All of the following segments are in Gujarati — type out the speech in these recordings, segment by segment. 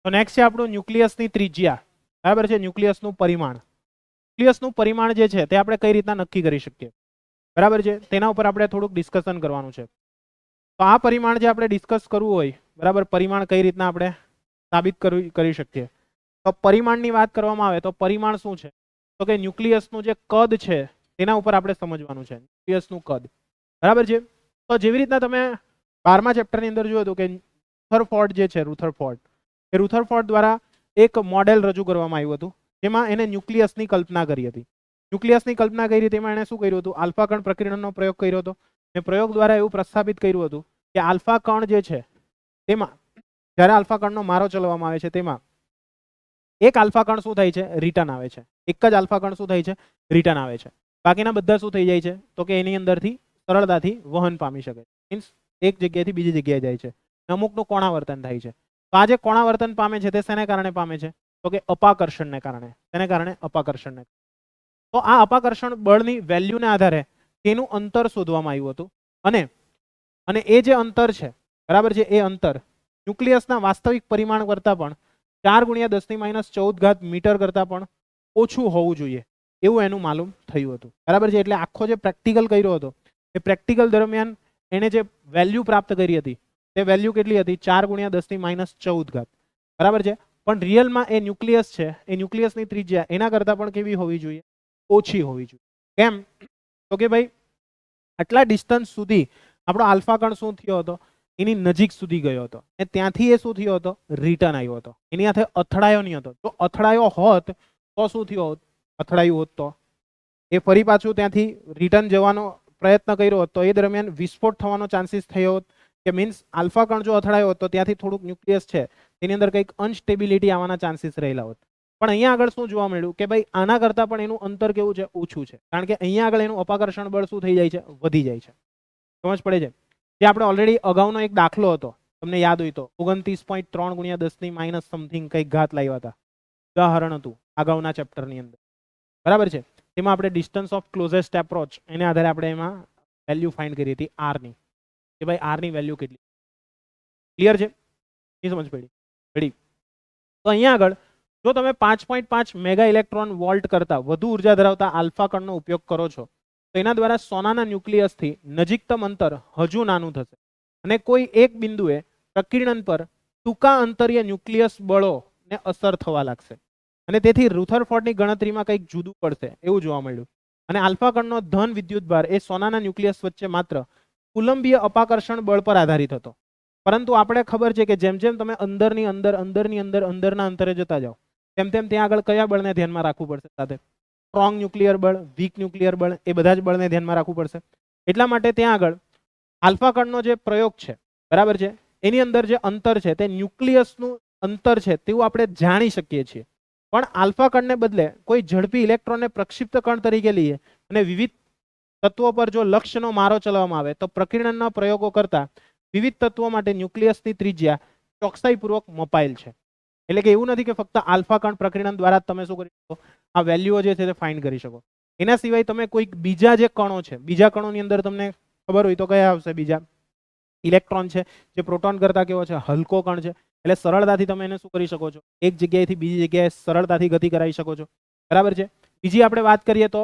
તો નેક્સ્ટ છે આપણું ન્યુક્લિયસની ત્રિજ્યા, બરાબર છે, ન્યુક્લિયસનું પરિમાણ. ન્યુક્લિયસનું પરિમાણ જે છે તે આપણે કઈ રીતના નક્કી કરી શકીએ, બરાબર છે, તેના ઉપર આપણે થોડુંક ડિસ્કશન કરવાનું છે. તો આ પરિમાણ જે આપણે ડિસ્કસ કરવું હોય, બરાબર, પરિમાણ કઈ રીતના આપણે સાબિત કરી શકીએ. તો પરિમાણની વાત કરવામાં આવે તો પરિમાણ શું છે, તો કે ન્યુક્લિયસનું જે કદ છે તેના ઉપર આપણે સમજવાનું છે, ન્યુક્લિયસનું કદ, બરાબર છે. તો જેવી રીતના તમે 12મા ચેપ્ટરની અંદર જોયું હતું કે રુથરફોર્ડ જે છે, રુથરફોર્ડ, એ રુથરફોર્ડ દ્વારા એક મોડેલ રજૂ કરવામાં આવ્યું હતું, જેમાં એને ન્યુક્લિયસની કલ્પના કરી હતી. ન્યુક્લિયસની કલ્પના કરી હતી, એમાં એને શું કર્યું હતું, આલ્ફા કણ પ્રકીર્ણનનો પ્રયોગ કર્યો હતો. અને પ્રયોગ દ્વારા એવું પ્રસ્થાપિત કર્યું હતું કે આલ્ફા કણ જે છે તેમાં જ્યારે આલ્ફા કણનો મારો ચલાવવામાં આવે છે તેમાં એક આલ્ફા કણ શું થાય છે, રિટર્ન આવે છે. એક જ આલ્ફા કણ શું થાય છે, રિટર્ન આવે છે. બાકીના બધા શું થઈ જાય છે, તો કે એની અંદરથી સરળતાથી વહન પામી શકે, મીન્સ એક જગ્યાએથી બીજી જગ્યાએ જાય છે. અમુકનું કોણાવર્તન થાય છે. તો આ જે કોણાવર્તન પામે છે તે શેને કારણે પામે છે, તો કે અપાકર્ષણને કારણે. તેને કારણે અપાકર્ષણને. તો આ અપાકર્ષણ બળની વેલ્યુને આધારે તેનું અંતર શોધવામાં આવ્યું હતું. અને એ જે અંતર છે, બરાબર છે, એ અંતર ન્યુક્લિયસના વાસ્તવિક પરિમાણ કરતાં પણ 4 × 10⁻14 મીટર કરતાં પણ ઓછું હોવું જોઈએ એવું એનું માલુમ થયું હતું, બરાબર છે. એટલે આખો જે પ્રેક્ટિકલ કર્યો હતો એ પ્રેક્ટિકલ દરમિયાન એને જે વેલ્યુ પ્રાપ્ત કરી હતી તે વેલ્યુ કેટલી હતી, 4 × 10⁻14, બરાબર છે. પણ રિયલમાં એ ન્યુક્લિયસ છે, એ ન્યુક્લિયસની ત્રિજ્યા એના કરતાં પણ કેવી હોવી જોઈએ, ઓછી હોવી જોઈએ. કેમ, તો કે ભાઈ આટલા ડિસ્ટન્સ સુધી આપણો આલ્ફા કણ શું થયો હતો, એની નજીક સુધી ગયો હતો, અને ત્યાંથી એ શું થયો હતો, રિટર્ન આવ્યો હતો. એની સાથે અથડાયો નહીં હતો. જો અથડાયો હોત તો શું થયો હોત, અથડાયું હોત તો એ ફરી પાછું ત્યાંથી રિટર્ન જવાનો પ્રયત્ન કર્યો હોત તો એ દરમિયાન વિસ્ફોટ થવાનો ચાન્સીસ થયો હોત, કે મીન્સ આલ્ફા કણ જો અથડાયો હોત તો ત્યાંથી થોડુંક ન્યુક્લિયસ છે તેની અંદર કંઈક અનસ્ટેબિલિટી આવવાના ચાન્સીસ રહેલા હોત. પણ અહીંયા આગળ શું જોવા મળ્યું કે ભાઈ આના કરતાં પણ એનું અંતર કેવું છે, ઓછું છે. કારણ કે અહીંયા આગળ એનું અપાકર્ષણ બળ શું થઈ જાય છે, વધી જાય છે. સમજ પડે છે. જે આપણે ઓલરેડી અગાઉનો એક દાખલો હતો, તમને યાદ હોય તો 29.3 × 10⁻⁻ સમથિંગ કંઈક ઘાત લાવ્યા હતા, ઉદાહરણ હતું અગાઉના ચેપ્ટરની અંદર, બરાબર છે. તેમાં આપણે ડિસ્ટન્સ ઓફ ક્લોઝેસ્ટ એપ્રોચ એને આધારે આપણે એમાં વેલ્યુ ફાઇન્ડ કરી હતી આર ની, કે ભાઈ આર ની વેલ્યુ કેટલી. ક્લિયર છે, એ સમજ પડી રેડી. તો અહીંયા આગળ જો તમે 5.5 મેગા ઇલેક્ટ્રોન વોલ્ટ કરતા વધુ ઉર્જા ધરાવતા આલ્ફા કણનો ઉપયોગ કરો છો તો એના દ્વારા સોનાના ન્યુક્લિયસથી નજીકતમ અંતર હજુ નાનું થશે, અને કોઈ એક બિંદુએ પ્રકીર્ણન પર ટૂંકા અંતરીય ન્યુક્લિયસ બળોને અસર થવા લાગશે, અને તેથી રુથરફોર્ડની ગણતરીમાં કંઈક જુદું પડશે એવું જોવા મળ્યું. અને આલ્ફા કણનો ધન વિદ્યુતભાર એ સોનાના ન્યુક્લિયસ વચ્ચે માત્ર કુલંબીય અપાકર્ષણ બળ પર આધારિત હતો. પરંતુ આપણે ખબર છે કે જેમ જેમ તમે અંદરની અંદરના અંતરે જતા જાઓ તેમ તેમ ત્યાં આગળ કયા બળને ધ્યાનમાં રાખવું પડશે, સાથે સ્ટ્રોંગ ન્યુક્લિયર બળ, વીક ન્યુક્લિયર બળ, એ બધા જ બળને ધ્યાનમાં રાખવું પડશે. એટલા માટે ત્યાં આગળ આલ્ફા કણનો જે પ્રયોગ છે, બરાબર છે, એની અંદર જે અંતર છે તે ન્યુક્લિયસનું અંતર છે તેવું આપણે જાણી શકીએ છીએ. પણ આલ્ફા કણને બદલે કોઈ ઝડપી ઇલેક્ટ્રોનને પ્રક્ષિપ્ત કણ તરીકે લઈએ અને વિવિધ તત્વો પર જો લક્ષ્યનો મારો ચલાવવામાં આવે તો પ્રકીર્ણનના પ્રયોગો કરતા વિવિધ તત્વો માટે ન્યુક્લિયસની ત્રિજ્યા ચોકસાઈપૂર્વક મપાયેલ છે. એટલે કે એવું નથી કે ફક્ત આલ્ફા કણ પ્રકીર્ણન દ્વારા તમે શું કરી શકો, આ વેલ્યુઓ જે છે તે ફાઇન્ડ કરી શકો. એના સિવાય તમે કોઈક બીજા જે કણો છે, બીજા કણોની અંદર તમને ખબર હોય તો કયા આવશે, બીજા ઇલેક્ટ્રોન છે જે પ્રોટોન કરતા કેવો છે, હલકો કણ છે. એટલે સરળતાથી તમે એને શું કરી શકો છો, એક જગ્યાએથી બીજી જગ્યાએ સરળતાથી ગતિ કરાવી શકો છો, બરાબર છે. બીજી આપણે વાત કરીએ તો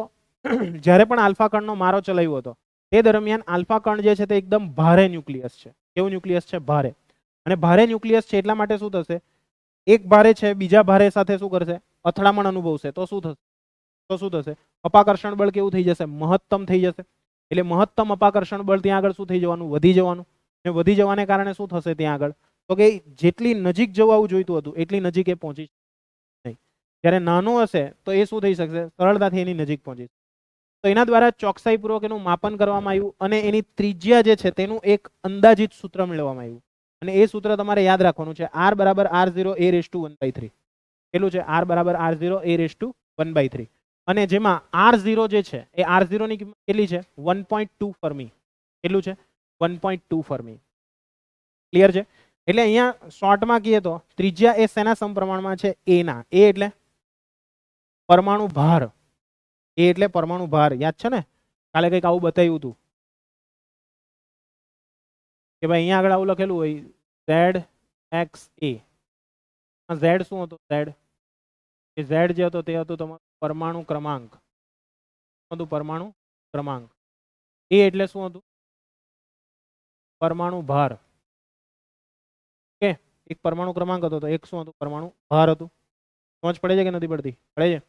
જ્યારે પણ આલ્ફા કણનો મારો ચલાવ્યો હતો તે દરમિયાન આલ્ફા કણ જે છે તે એકદમ ભારે ન્યુક્લિયસ છે. કેવું ન્યુક્લિયસ છે, ભારે. અને ભારે ન્યુક્લિયસ છે એટલા માટે શું થશે, એક ભારે છે બીજા ભારે સાથે શું કરશે, અથડામણ અનુભવશે તો શું થશે, અપાકર્ષણ બળ કેવું થઈ જશે, મહત્તમ થઈ જશે. એટલે મહત્તમ અપાકર્ષણ બળ ત્યાં આગળ શું થઈ જવાનું, વધી જવાનું. અને વધી જવાને કારણે શું થશે ત્યાં આગળ, તો કે જેટલી નજીક જવું જોઈતું હતું એટલી નજીક એ પહોંચી નહીં. જ્યારે નાનો હશે તો એ શું થઈ શકશે, સરળતાથી એની નજીક પહોંચી. તો એના દ્વારા ચોકસાઈપૂર્વક એનું માપન કરવામાં આવ્યું અને એની ત્રિજ્યા જે છે તેનું એક અંદાજિત સૂત્ર મેળવવામાં આવ્યું. અને એ સૂત્ર તમારે યાદ રાખવાનું છે, R = R0 a⁻1/3. કેટલું છે, R = R0 a⁻1/3. અને જેમાં R0 જે છે એ R0 ની કિંમત કેટલી છે, 1.2 ફર્મી. કેટલું છે, 1.2 ફર્મી. ક્લિયર છે. એટલે અહીંયા શોર્ટમાં કહીએ તો ત્રિજ્યા એ શેના સમપ્રમાણમાં છે, એ ના. એ એટલે પરમાણુ ભાર. એ એટલે પરમાણુ ભાર. યાદ છે ને, કાલે કંઈક આવું બતાવ્યું હતું કે ભાઈ અહીંયા આગળ આવું લખેલું હોય ZXA, ઝેડ શું હતું? ઝેડ એ ઝેડ જે હતો તે હતું તમારું પરમાણુ ક્રમાંક. શું હતું? પરમાણુ ક્રમાંક. એ એટલે શું હતું? પરમાણુ ભાર. ઓકે, એક પરમાણુ ક્રમાંક હતો તો એક શું હતું? પરમાણુ ભાર હતું. સમજ પડે છે કે નથી પડતી? પડે છે.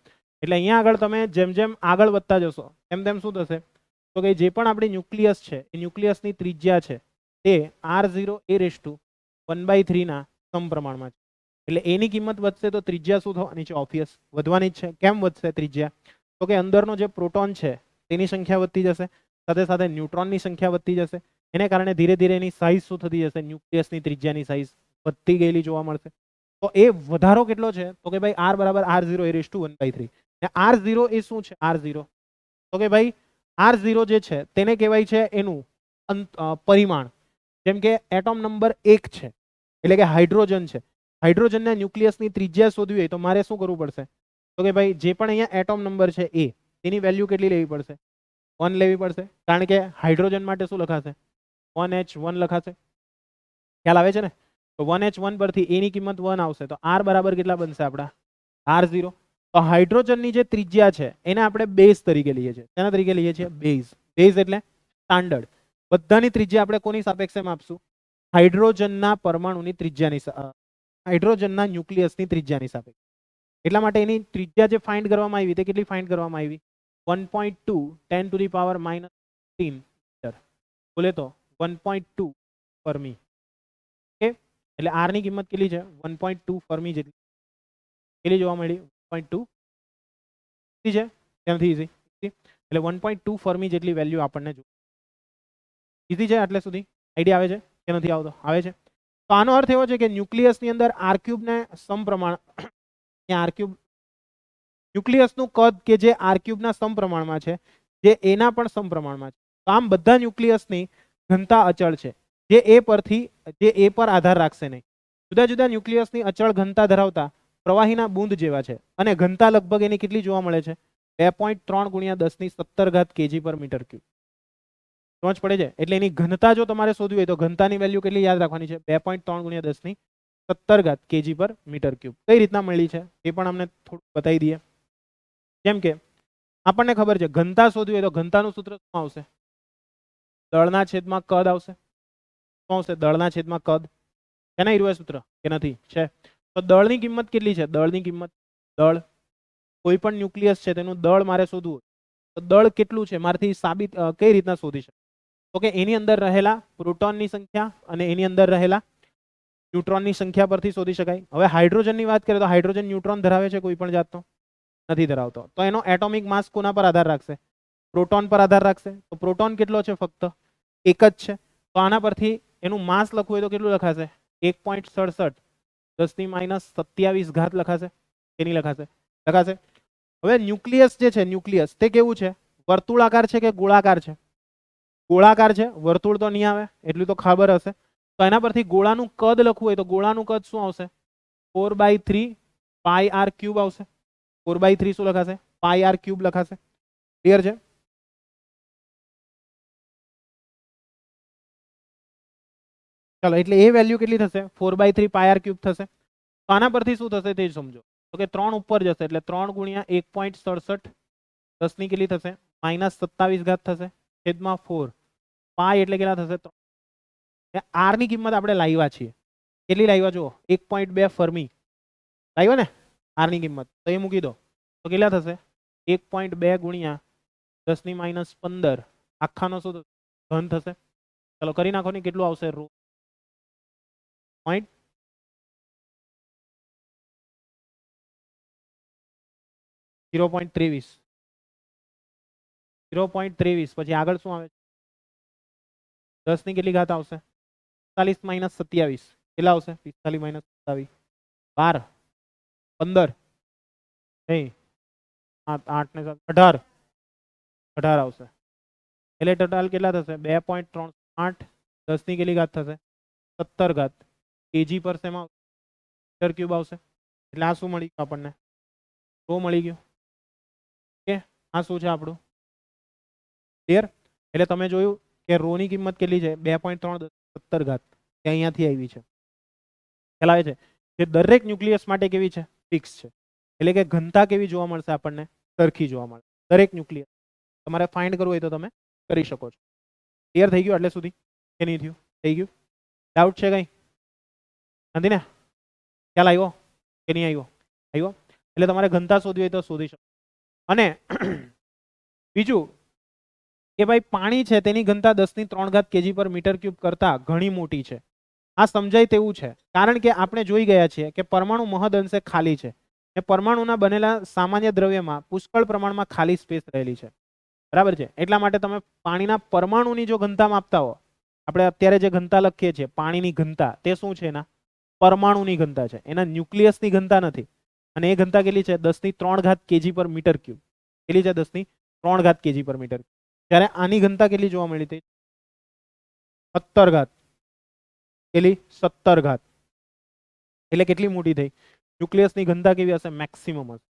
એટલે અહીંયા આગળ તમે જેમ જેમ આગળ વધતા જશો તેમ તેમ શું થશે? તો કે જે પણ આપણી ન્યુક્લિયસ છે એ ન્યુક્લિયસની ત્રિજ્યા છે તે r0a⁻1/3 ના સમપ્રમાણમાં છે. એટલે એની કિંમત વધશે તો ત્રિજ્યા શું થવાની છે? ઓબ્વિયસ વધવાની જ છે. કેમ વધશે ત્રિજ્યા? તો કે અંદરનો જે પ્રોટોન છે તેની સંખ્યા વધતી જશે, સાથે સાથે ન્યુટ્રોનની સંખ્યા વધતી જશે. એને કારણે ધીરે ધીરે એની સાઇઝ શું થતી જશે? ન્યુક્લિયસની ત્રિજ્યાની સાઇઝ વધતી ગયેલી જોવા મળશે. તો એ વધારો કેટલો છે? તો કે ભાઈ r બરાબર r0a⁻1/3. ને r0 એ શું છે? r0 તો કે ભાઈ r0 જે છે તેને કહેવાય છે એનું પરિમાણ. જેમ કે એટોમ નંબર 1 છે એટલે કે હાઇડ્રોજન છે. હાઇડ્રોજનના ન્યુક્લિયસની ત્રિજ્યા શોધવી હોય તો મારે શું કરવું પડશે? તો કે ભાઈ જે પણ અહીંયા એટોમ નંબર છે એ તેની વેલ્યુ કેટલી લેવી પડશે? 1 લેવી પડશે. કારણ કે હાઇડ્રોજન માટે શું લખાશે? 1h1 લખાશે. ખ્યાલ આવે છે ને? તો 1h1 પરથી એની કિંમત 1 આવશે તો r બરાબર કેટલા બનશે આપણા? r0. તો હાઇડ્રોજનની જે ત્રિજ્યા છે એને આપણે બેઝ તરીકે લઈએ છીએ. તેના તરીકે લઈએ છીએ બેઝ. બેઝ એટલે સ્ટાન્ડર્ડ. બધાની ત્રિજ્યા આપણે કોની સાપેક્ષે માપશું? હાઇડ્રોજનના પરમાણુની ત્રિજ્યાની, હાઇડ્રોજનના ન્યુક્લિયસની ત્રિજ્યાની સાપેક્ષે. એટલા માટે એની ત્રિજ્યા જે ફાઇન્ડ કરવામાં આવી તે કેટલી ફાઇન્ડ કરવામાં આવી? 1.2 10⁻−13 મીટર. બોલે તો 1.2 ફર્મી. ઓકે, એટલે r ની કિંમત કેટલી છે? 1.2 ફર્મી જેટલી. કેટલી જોવા મળી? 1.2. ઈઝી છે? ત્યાંથી ઈઝી. એટલે 1.2 ફર્મી જેટલી વેલ્યુ આપણને જો. ઈઝી છે આટલે સુધી? આઈડિયા આવે છે કે નથી આવતો? આવે છે. તો આનો અર્થ એવો છે કે ન્યુક્લિયસની અંદર r³ ને સમપ્રમાણ, r³ ન્યુક્લિયસનું કદ કે જે r³ ના સમપ્રમાણમાં છે, જે એના પણ સમપ્રમાણમાં છે. તો આમ બધા ન્યુક્લિયસની ઘનતા અચળ છે, જે એ પરથી, જે એ પર આધાર રાખશે નહીં. જુદા જુદા ન્યુક્લિયસની અચળ ઘનતા ધરાવતા પ્રવાહીના બુંદ જેવા છે અને ઘનતા લગભગ એની કેટલી જોવા મળે છે? 2.3 × 10⁻17 kg/m³. સમજ પડે છે? એટલે એની ઘનતા જો તમારે શોધવી હોય તો ઘનતાની વેલ્યુ કેટલી યાદ રાખવાની છે? 2.3 × 10⁻17 kg/m³. કઈ રીતના મળી છે એ પણ અમને થોડું બતાવી દઈએ. જેમ કે આપણને ખબર છે ઘનતા શોધવી હોય તો ઘનતાનું સૂત્ર શું આવશે? દળના છેદમાં કદ આવશે. શું આવશે? દળના છેદમાં કદ. એના ઈર્વે સૂત્ર કે નથી? છે. તો દળની કિંમત કેટલી છે? દળની કિંમત, દળ કોઈ પણ ન્યુક્લિયસ છે તેનું દળ મારે શોધવું તો દળ કેટલું છે મારથી સાબિત કઈ રીતના શોધી શકે? તો કે એની અંદર રહેલા પ્રોટોનની સંખ્યા અને એની અંદર રહેલા ન્યુટ્રોનની સંખ્યા પરથી શોધી શકાય. હવે હાઇડ્રોજનની વાત કરીએ તો હાઇડ્રોજન ન્યુટ્રોન ધરાવે છે કોઈ પણ જાતનો? નથી ધરાવતો. તો એનો એટોમિક માસ કોના પર આધાર રાખશે? પ્રોટોન પર આધાર રાખશે. તો પ્રોટોન કેટલો છે? ફક્ત એક જ છે. તો આના પરથી એનું માસ લખવું હોય તો કેટલું લખાશે? 1.67 10⁻27 લખાશે કે નહીં લખાશે? લખાશે. હવે ન્યુક્લિયસ જે છે, ન્યુક્લિયસ તે કેવું છે? વર્તુળાકાર છે કે ગોળાકાર છે? ગોળાકાર છે. વર્તુળ તો નહીં આવે એટલું તો ખબર હશે. તો એના પરથી ગોળાનું કદ લખવું હોય તો ગોળાનું કદ શું આવશે? 4/3 πr³ આવશે. 4/3 શું લખાશે? πr³ લખાશે. ક્લિયર છે? ચાલો, એટલે એ વેલ્યુ કેટલી થશે? 4/3 πr³ થશે. તો આના પરથી શું થશે તે સમજો. તો કે 3 ઉપર જશે એટલે 3 × 1.67 10 ની કેટલી થશે? -27 થશે છેદમાં 4. પાઈ એટલે કેટલા થશે? r ની કિંમત આપણે લાવ્યા છીએ. કેટલી લાવ્યા? જુઓ 1.2 ફર્મી લાવ્યા ને r ની કિંમત. તો એ મૂકી દો તો કેટલા થશે? 1.2 × 10⁻15 આખાનો શું ઘન થશે? ચલો કરી નાખો ને કેટલું આવશે? 0.23. 0.23 પછી આગળ શું આવે? 10 ની કેટલી ઘાત આવશે? 45 - 27 કેટલા આવશે? 45 - 27 12 15 નહીં 8 ને 18 18 આવશે. એટલે ટોટલ કેટલા થશે? 2.38 10 ની કેટલી ઘાત થશે? 17 kg પર શેમાં મીટર³ આવશે. એટલે આ શું મળી ગયું આપણને? રો મળી ગયો. ઓકે, આ શું છે આપણું? ક્લિયર? એટલે તમે જોયું કે રો ની કિંમત કેટલી છે? 2.3 17 તે અહીંયાથી આવી છે. ખ્યાલ આવે છે? જે દરેક ન્યુક્લિયસ માટે કેવી છે? ફિક્સ છે. એટલે કે ઘનતા કેવી જોવા મળશે આપણને? સરખી જોવા મળે દરેક ન્યુક્લિયસ. તમારે ફાઇન્ડ કરવું હોય તો તમે કરી શકો છો. ક્લિયર થઈ ગયું એટલે સુધી કે નહીં થયું? થઈ ગયું? ડાઉટ છે કઈ? નથી ને? ખ્યાલ આવ્યો કે નહીં આવ્યો? આવ્યો. એટલે તમારે ઘનતા શોધવી હોય તો શોધી શકો. અને બીજું કે ભાઈ પાણી છે તેની ઘનતા 10�3 kg પર મીટર ક્યુબ કરતા ઘણી મોટી છે. આ સમજાય તેવું છે, કારણ કે આપણે જોઈ ગયા છીએ કે પરમાણુ મહદ અંશે ખાલી છે. એ પરમાણુના બનેલા સામાન્ય દ્રવ્યમાં પુષ્કળ પ્રમાણમાં ખાલી સ્પેસ રહેલી છે. બરાબર છે. એટલા માટે તમે પાણીના પરમાણુની જો ઘનતા માપતા હો, આપણે અત્યારે જે ઘનતા લખીએ છીએ પાણીની ઘનતા, તે શું છે? એના પરમાણુની ઘનતા છે, એના ન્યુક્લિયસની ઘનતા નથી. અને એ ઘનતા કેટલી છે? 10�3 kg પર મીટર ક્યુબ. કેટલી છે? 10�3 kg પર મીટર. જ્યારે આની ઘનતા કેટલી જોવા મળી હતી? 17 કેટલી? 17. એટલે કેટલી મોટી થઈ? ન્યુક્લિયસની ઘનતા કેવી હશે? મેક્સિમમ હશે.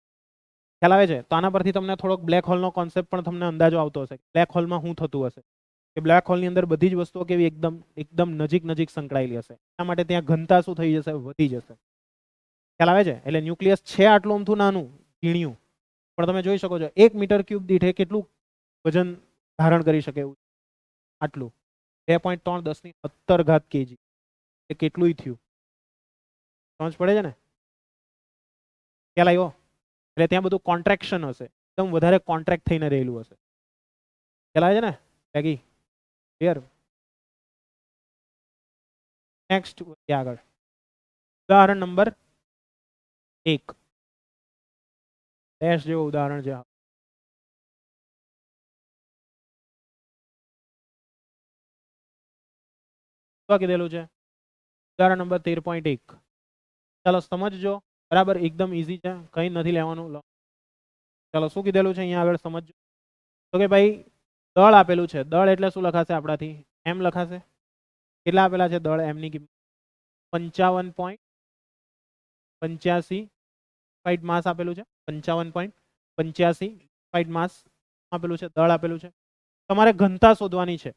ખ્યાલ આવે છે? તો આના પરથી તમને થોડોક બ્લેક હોલનો કોન્સેપ્ટ પણ તમને અંદાજો આવતો હશે. બ્લેક હોલમાં શું થતું હશે? કે બ્લેક હોલની અંદર બધી જ વસ્તુઓ કેવી એકદમ નજીક સંકળાયેલી હશે. એના માટે ત્યાં ઘનતા શું થઈ જશે? વધી જશે. ખ્યાલ આવે છે? એટલે ન્યુક્લિયસ છે આટલું અમથું નાનું ઝીણ્યું, પણ તમે જોઈ શકો છો 1 મીટર ક્યુબ દીઠ કેટલું વજન ધારણ કરી શકે એવું? આટલું 2.3 10⁻17 kg. એ કેટલું થયું? સમજ પડે છે ને? ખ્યાલ આવ્યો? એટલે ત્યાં બધું કોન્ટ્રેક્શન હશે, એકદમ વધારે કોન્ટ્રેક્ટ થઈને રહેલું હશે. ખ્યાલ આવે છે ને? Baggy clear? નેક્સ્ટ આગળ ઉદાહરણ નંબર 1 ડેશ જેવું ઉદાહરણ છે. શું કીધેલું છે? ઉદાહરણ નંબર 13.1. ચાલો સમજજો. બરાબર, એકદમ ઈઝી છે, કંઈ નથી લેવાનું. ચાલો શું કીધેલું છે અહીંયા આગળ સમજજો. તો કે ભાઈ દળ આપેલું છે. દળ એટલે શું લખાશે આપણાથી? એમ લખાશે. કેટલા આપેલા છે દળ? એમની કિંમત 55.85 માસ આપેલું છે. 55.85 માસ આપેલું છે. દળ આપેલું છે. તમારે ઘનતા શોધવાની છે.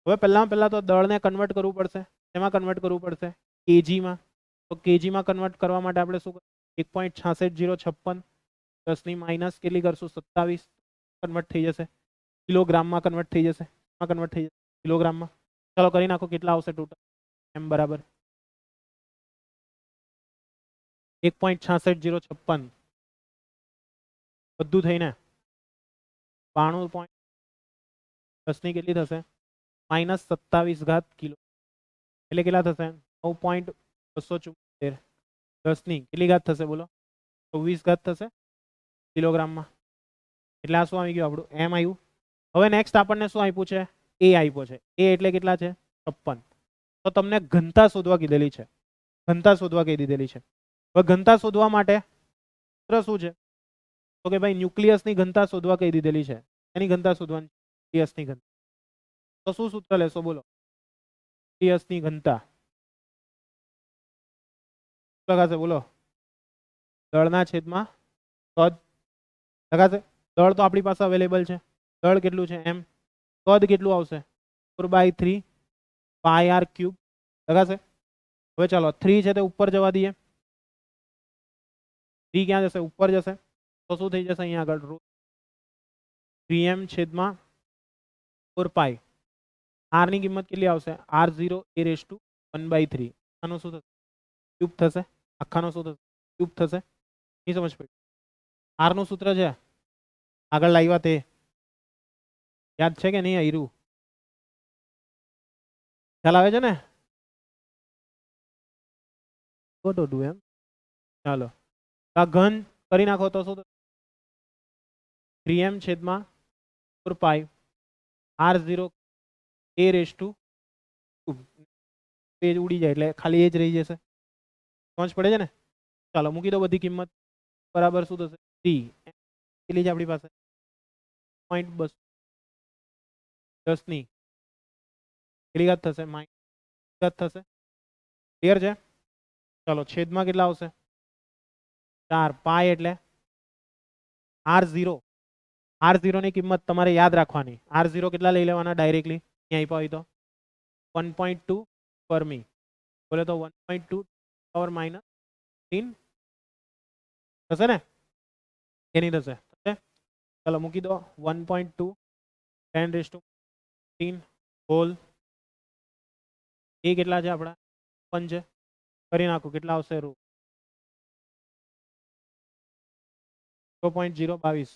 હવે પહેલા તો દળને કન્વર્ટ કરવું પડશે. એમાં કન્વર્ટ કરવું પડશે કેજીમાં. તો કેજીમાં કન્વર્ટ કરવા માટે આપણે શું 1.66056 10⁻⁻ કેટલી કરશું? 27 કન્વર્ટ થઈ જશે. કિલોગ્રામમાં કન્વર્ટ થઈ જશે. કન્વર્ટ થઈ જશે કિલોગ્રામમાં. ચાલો કરી નાખો કેટલા આવશે ટોટલ. એમ બરાબર 1.66056 બધું થઈને 92. 10 ની કેટલી થશે? -27 કિલો. એટલે કેટલા થશે? 9.274. 10 ની કેટલી ઘાત થશે? બોલો. 24 થશે કિલોગ્રામમાં. એટલે આ શું આવી ગયું આપણું? એમ આવ્યું. હવે નેક્સ્ટ આપણને શું આપ્યું છે? એ આપ્યો છે. એ એટલે કેટલા છે? 56. તો તમને ઘનતા શોધવા કીધેલી છે. ઘનતા શોધવા કહી દીધેલી છે. હવે ઘનતા શોધવા માટે સૂત્ર શું છે? તો કે ભાઈ ન્યુક્લિયસની ઘનતા શોધવા કહી દીધેલી છે. એની ઘનતા શોધવાની, ન્યુક્લિયસની ઘનતા. તો શું સૂત્ર લેશો? બોલો. ન્યુક્લિયસની ઘનતા લગાશે? બોલો. દળના છેદમાં કદ લગાશે. દળ તો આપણી પાસે અવેલેબલ છે. દળ કેટલું છે? એમ. કદ કેટલું આવશે? 4/3 πr³ લગાશે. હવે ચાલો 3 છે તે ઉપર જવા દઈએ. 3 ક્યાં જશે? ઉપર જશે. તો શું થઈ જશે અહીંયા આગળ? 3m/4π. r ની કિંમત કેટલી આવશે? r0 આનો શું થશે? ક્યુબ થશે. આખાનો શું થશે? ક્યુબ થશે. નહીં સમજ પડી? r નું સૂત્ર છે આગળ લાવ્યા તે યાદ છે કે નહીં? આયરું ખ્યાલ આવે છે ને? એમ ચાલો આ ઘન કરી નાખો તો શું? 3m/4π r0 પેજ ઉડી જાય એટલે ખાલી એ જ રહી જશે. સમજ પડે છે ને? ચાલો મૂકી દો બધી કિંમત. બરાબર શું થશે? 3 કેટલી છે આપણી પાસે? 0.2 10 ની કેટલી ઘાત થશે? -ઘાત થશે. ક્લિયર છે? ચાલો છેદમાં કેટલા આવશે? 4 પાય એટલે r0 ની કિંમત તમારે યાદ રાખવાની. r0 કેટલા લઈ લેવાના? ડાયરેક્ટલી અહીં આપ્યા હોય તો 1.2 ફર્મી. બોલે તો 1.2 પાવર 3 થશે ને કે નહીં થશે? ચલો મૂકી દો 1.2 10⁻³ હોલ એ કેટલા છે આપણા 1 છે કરી નાખો કેટલા આવશે રૂ 0.022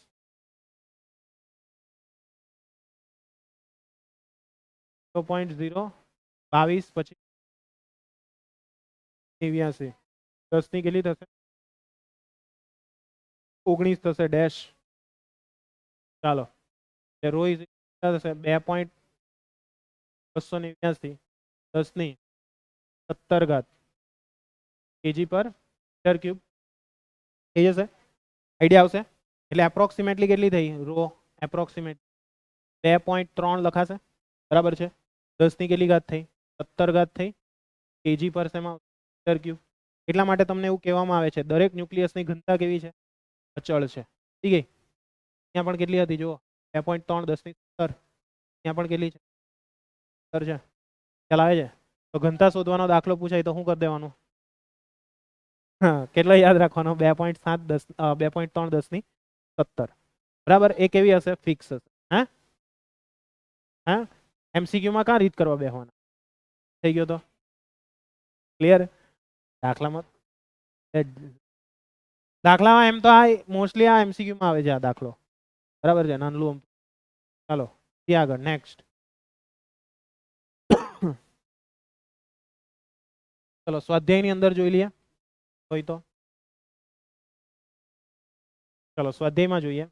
0.022 પછી 89 10 ની કેટલી થશે 19 થશે ડેશ ચાલો રો ઇઝ થશે 2.289 10 ની 17 ઘાત કેજી પર મીટર ક્યુબ થઈ જશે આઈડિયા આવશે એટલે એપ્રોક્સિમેટલી કેટલી થઈ રો એપ્રોક્સિમેટ 2.3 લખાશે બરાબર છે 10 ની કેટલી ઘાત થઈ 17 ઘાત થઈ કેજી પર શેમાં મીટર ક્યુબ એટલા માટે તમને એવું કહેવામાં આવે છે દરેક ન્યુક્લિયસની ઘનતા કેવી છે અચળ છે ઠીક છે ત્યાં પણ કેટલી હતી જુઓ 2.3 10 ની 17 ત્યાં પણ કેટલી છે 17 છે ખ્યાલ આવે છે તો ઘનતા શોધવાનો દાખલો પૂછાય તો શું કરી દેવાનું હા કેટલો યાદ રાખવાનો 2.7 10 2.3 10 ની 17 બરાબર એ કેવી હશે ફિક્સ હશે હા હા એમસીક્યુ માં ક્યાં રીત કરવા બેસવાના થઈ ગયો તો ક્લિયર દાખલામાં દાખલામાં એમ તો આ મોસ્ટલી આ એમસીક્યુ માં આવે છે આ દાખલો બરાબર છે નાનલું ચાલો ત્યાં આગળ નેક્સ્ટ ચલો સ્વાધ્યાયની અંદર જોઈ લઈએ હોય તો ચલો સ્વાધ્યાયમાં જોઈએ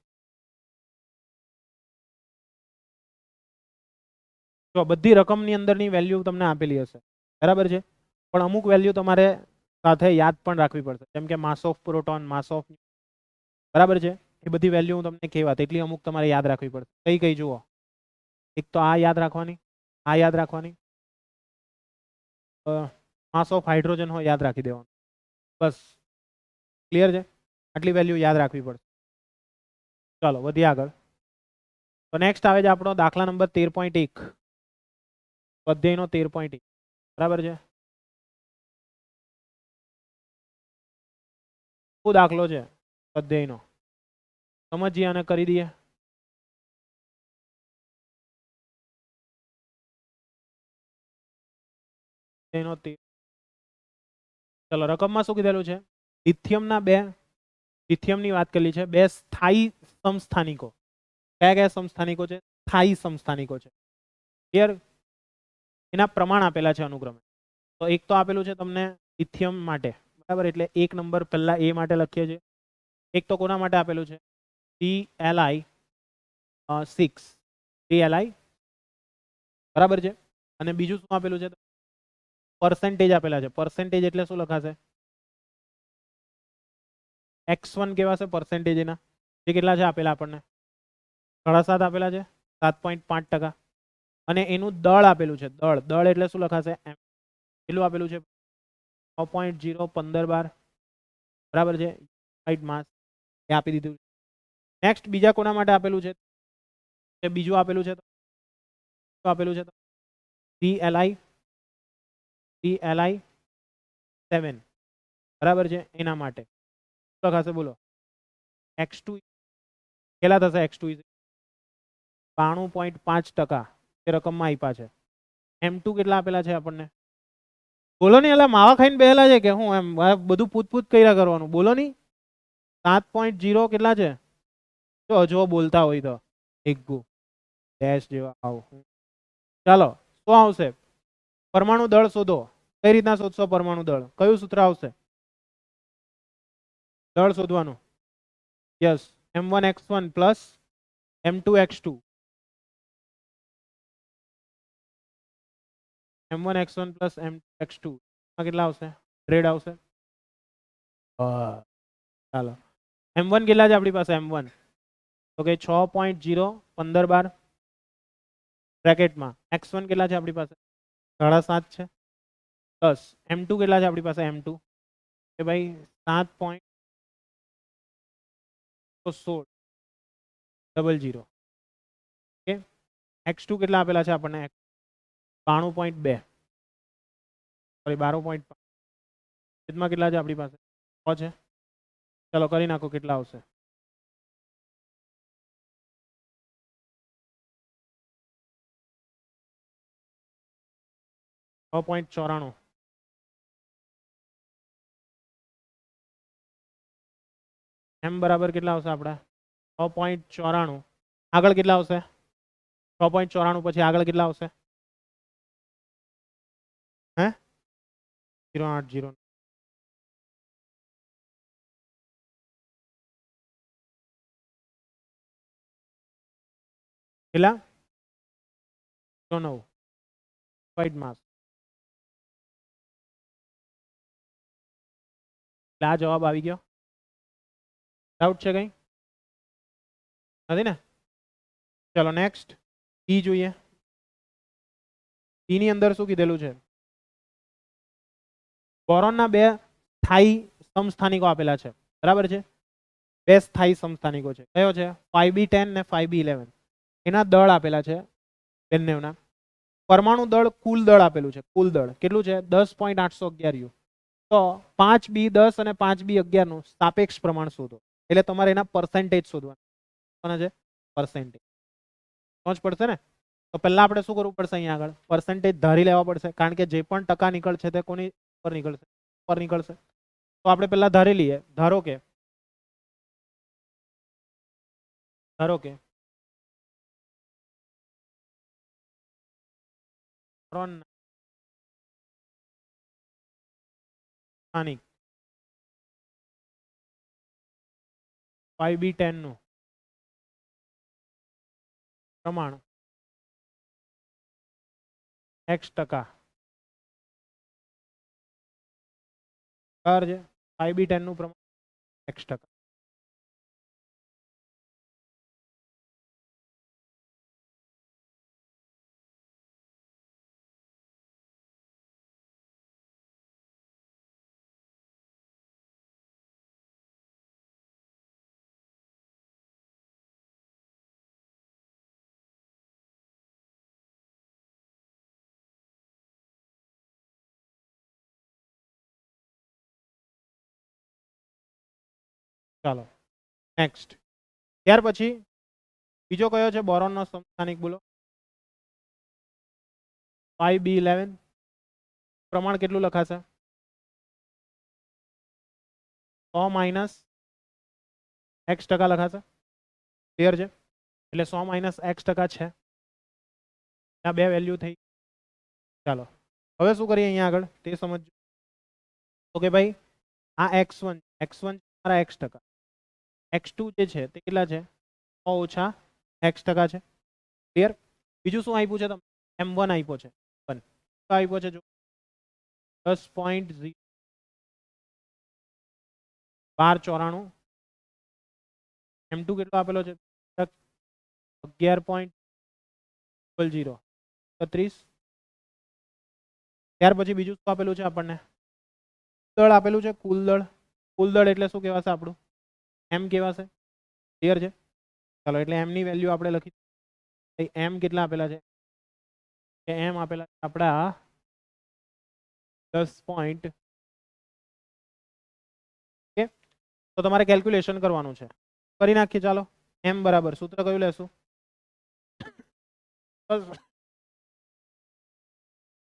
તો બધી રકમની અંદરની વેલ્યુ તમને આપેલી હશે બરાબર છે પણ અમુક વેલ્યુ તમારે સાથે યાદ પણ રાખવી પડશે જેમ કે માસ ઓફ પ્રોટોન માસ ઓફ બરાબર છે એ બધી વેલ્યુ હું તમને કહેવા એટલી અમુક તમારે યાદ રાખવી પડશે કઈ કઈ જુઓ એક તો આ યાદ રાખવાની આ યાદ રાખવાની માસ ઓફ હાઇડ્રોજન હોય યાદ રાખી દેવાનું બસ ક્લિયર છે આટલી વેલ્યુ યાદ રાખવી પડશે ચાલો વધીએ આગળ તો નેક્સ્ટ આવે છે આપણો દાખલા નંબર 13.1 સ્વાધ્યાયનો 13.1 બરાબર છે શું દાખલો છે સ્વાધ્યાયનો સમજીએ અને કરી દઈએ ચલો રકમમાં શું કીધેલું છે લિથિયમના બે લિથિયમની વાત કરેલી છે બે સ્થાયી સમસ્થાનિકો કયા કયા સમસ્થાનિકો છે સ્થાયી સમસ્થાનિકો છે ક્લિયર એના પ્રમાણ આપેલા છે અનુક્રમે તો એક તો આપેલું છે તમને લિથિયમ માટે બરાબર એટલે 1 નંબર પહેલા એ માટે લખીએ છીએ એક તો કોના માટે આપેલું છે Li6 Li બરાબર છે અને બીજું શું આપેલું છે પરસેન્ટેજ આપેલા છે પરસેન્ટેજ એટલે શું લખાશે x1 કેવા છે પરસેન્ટેજ એના જે કેટલા છે આપેલા આપણને 7.5 આપેલા છે 7.5% અને એનું દળ આપેલું છે દળ એટલે શું લખાશે કેટલું આપેલું છે 6.015 બરાબર છે હાઇટ માસ એ આપી દીધું નેક્સ્ટ બીજા કોના માટે આપેલું છે બીજું આપેલું છે આપેલું છે Li7 બરાબર છે એના માટે લખાશે બોલો x2 કેટલા થશે x2 92.5% એ રકમમાં આપ્યા છે m2 કેટલા આપેલા છે આપણને બોલો નહીં એટલે માવા ખાઈને બેહેલા છે કે હું એમ બધું પૂછપૂછ કર્યા કરવાનું બોલો નહીં 7.0 કેટલા છે જો બોલતા હોય તો એક ગુ ડેશ જેવા આવો ચાલો શું આવશે પરમાણુ દળ શોધો કઈ રીતના શોધશો પરમાણુ દળ કયું સૂત્ર આવશે દળ શોધવાનું yes m1x1 plus m2x2 m1x1 plus m2x2 માં કેટલા આવશે 100 આવશે ચાલો m1 કેટલા છે આપણી પાસે m1 તો કે 6.015 બ્રેકેટમાં x1 કેટલા છે આપણી પાસે 7.5 છે પ્લસ m2 કેટલા છે આપણી પાસે m2 કે ભાઈ 7.16 ઓકે x2 કેટલા આપેલા છે આપણને 92.2 સોરી 12.5 કેટલા છે આપણી પાસે છે. ચલો કરી નાખો કેટલા આવશે. .94 m બરાબર કેટલા આવશે આપડા 6.94. આગળ કેટલા આવશે 6.94 પછી આગળ કેટલા આવશે હે 0.80 કેટલા 9 વાઇટ માસ. આ જવાબ આવી ગયો. ડાઉટ છે કઈ નથી ને. ચલો નેક્સ્ટ ઈ જોઈએ. ઈ ની અંદર શું કીધેલું છે બોરોનના બે સ્થાયી સમસ્થાનિકો આપેલા છે બરાબર છે. બે સ્થાયી સમસ્થાનિકો છે કયો છે 5b10 ને 5b11. એના દળ આપેલા છે બંનેના. પરમાણુ દળ કુલ દળ આપેલું છે. કુલ દળ કેટલું છે 10.811 યુ. તો 5b10 અને 5b11 નું સાપેક્ષ પ્રમાણ શોધો. એટલે તમારે એના પર્સન્ટેજ શોધવાના. કોના છે પર્સન્ટેજ સમજ પડશે ને. તો પહેલા આપણે શું કરવું પડશે અહીંયા આગળ પર્સન્ટેજ ધારી લેવા પડશે કારણ કે જે પણ ટકા નીકળશે તે કોની પર નીકળશે પર નીકળશે. તો આપણે પહેલા ધારી લઈએ. ધારો કે સ્થાનિક 5b10 નું પ્રમાણ x% બરાબર છે. 5b10 નું પ્રમાણ x%. ચાલો નેક્સ્ટ. ત્યાર પછી બીજો કયો છે બોરોનનો સમસ્થાનિક બોલો 5b11. પ્રમાણ કેટલું લખાશે 100 - x% લખાશે. ક્લિયર છે. એટલે 100 - x% છે. ત્યાં બે વેલ્યુ થઈ. ચાલો હવે શું કરીએ અહીંયા આગળ તે સમજો. તો કે ભાઈ આ x1 મારા x%. x2 જે છે તે કેટલા છે 100 - x% છે. ક્લિયર. બીજું શું આપ્યું છે તમને m1 આપ્યો છે. આપ્યો છે જો 10.1294. m2 કેટલો આપેલો છે 11.00 31. ત્યાર પછી બીજું શું આપેલું છે આપણને દળ આપેલું છે કુલ દળ. કુલ દળ એટલે શું કહેવાશે આપણું m કહેવાશે. ક્લિયર છે. ચાલો એટલે m ની વેલ્યુ આપણે લખી m કેટલા આપેલા છે કે m આપેલા આપડા 10. ઓકે. તો તમારે કેલ્ક્યુલેશન કરવાનું છે. કરી નાખીએ. ચાલો m બરાબર સૂત્ર કયું લેશું